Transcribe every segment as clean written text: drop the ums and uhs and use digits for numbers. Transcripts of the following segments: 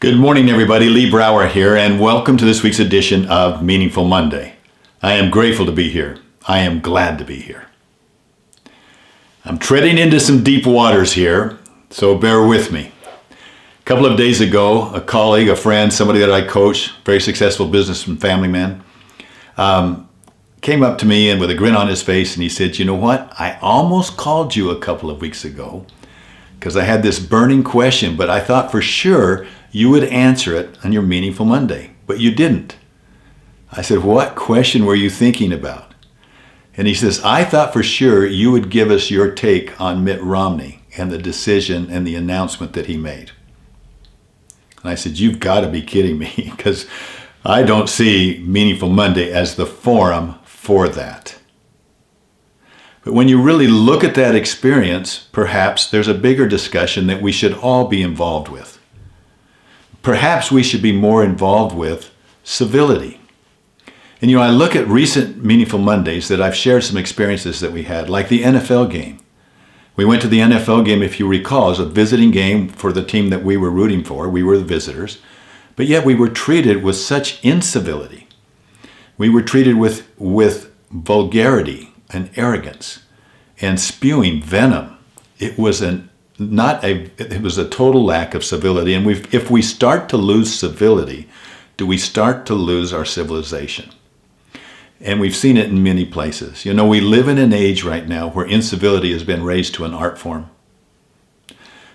Good morning, everybody. Lee Brower here, and welcome to this week's edition of Meaningful Monday. I am grateful to be here. I am glad to be here. I'm treading into some deep waters here, so bear with me. A couple of days ago, a colleague, a friend, somebody that I coach, very successful business and family man, came up to me and with a grin on his face, and he said, "You know what? I almost called you a couple of weeks ago because I had this burning question, but I thought for sure you would answer it on your Meaningful Monday, but you didn't." I said, "What question were you thinking about?" And he says, "I thought for sure you would give us your take on Mitt Romney and the decision and the announcement that he made." And I said, "You've got to be kidding me, because I don't see Meaningful Monday as the forum for that." But when you really look at that experience, perhaps there's a bigger discussion that we should all be involved with. Perhaps we should be more involved with civility. And I look at recent Meaningful Mondays that I've shared some experiences that we had, like the NFL game. We went to the NFL game, if you recall, as a visiting game for the team that we were rooting for. We were the visitors. But yet we were treated with such incivility. We were treated with vulgarity and arrogance and spewing venom. It was a total lack of civility. And if we start to lose civility, do we start to lose our civilization? And we've seen it in many places. We live in an age right now where incivility has been raised to an art form.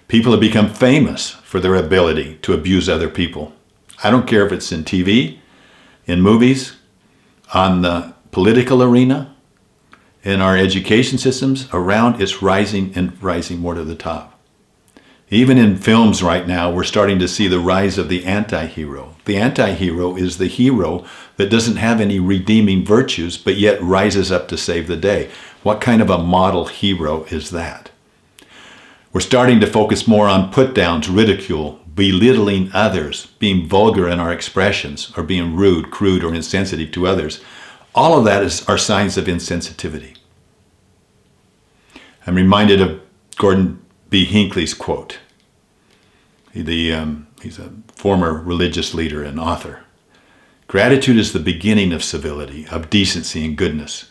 People have become famous for their ability to abuse other people. I don't care if it's in TV, in movies, on the political arena, in our education systems around. It's rising and rising more to the top. Even in films right now, we're starting to see the rise of the anti-hero. The anti-hero is the hero that doesn't have any redeeming virtues, but yet rises up to save the day. What kind of a model hero is that? We're starting to focus more on put-downs, ridicule, belittling others, being vulgar in our expressions, or being rude, crude, or insensitive to others. All of that are signs of insensitivity. I'm reminded of Gordon B. Hinckley's quote. He's a former religious leader and author. "Gratitude is the beginning of civility, of decency and goodness,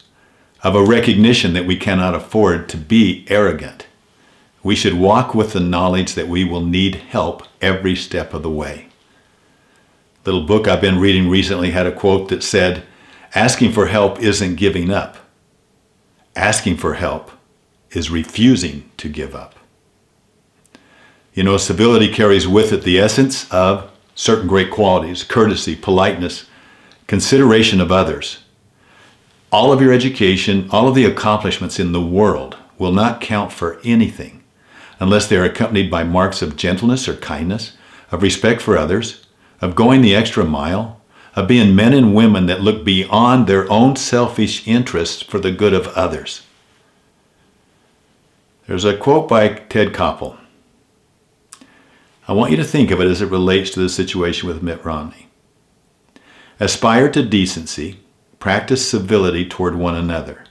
of a recognition that we cannot afford to be arrogant. We should walk with the knowledge that we will need help every step of the way." Little book I've been reading recently had a quote that said, "Asking for help isn't giving up. Asking for help is refusing to give up." Civility carries with it the essence of certain great qualities: courtesy, politeness, consideration of others. All of your education, all of the accomplishments in the world will not count for anything unless they are accompanied by marks of gentleness or kindness, of respect for others, of going the extra mile, of being men and women that look beyond their own selfish interests for the good of others. There's a quote by Ted Koppel. I want you to think of it as it relates to the situation with Mitt Romney. "Aspire to decency, practice civility toward one another.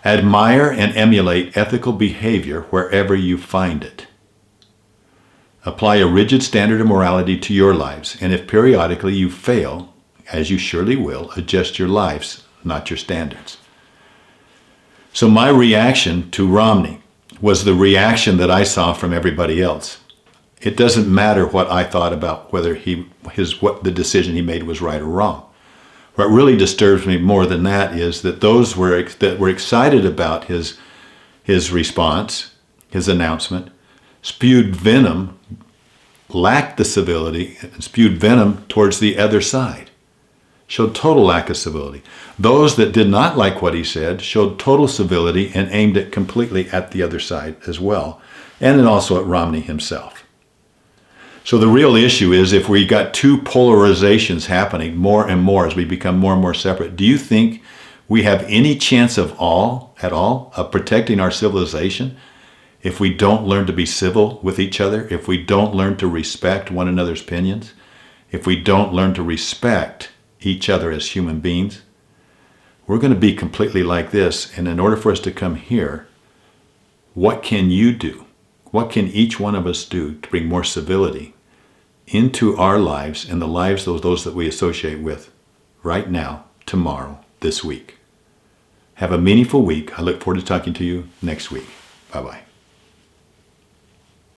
Admire and emulate ethical behavior wherever you find it. Apply a rigid standard of morality to your lives, and if periodically you fail, as you surely will, adjust your lives, not your standards." So my reaction to Romney was the reaction that I saw from everybody else. It doesn't matter what I thought about whether what the decision he made was right or wrong. What really disturbs me more than that is that those that were excited about his response, his announcement, spewed venom, lacked the civility, and spewed venom towards the other side. Showed total lack of civility. Those that did not like what he said showed total civility and aimed it completely at the other side as well, and then also at Romney himself. So the real issue is, if we got two polarizations happening more and more as we become more and more separate, do you think we have any chance at all of protecting our civilization if we don't learn to be civil with each other, if we don't learn to respect one another's opinions, if we don't learn to respect each other as human beings? We're going to be completely like this. And in order for us to come here, what can you do? What can each one of us do to bring more civility into our lives and the lives of those that we associate with right now, tomorrow, this week. Have a meaningful week. I look forward to talking to you next week. Bye-bye.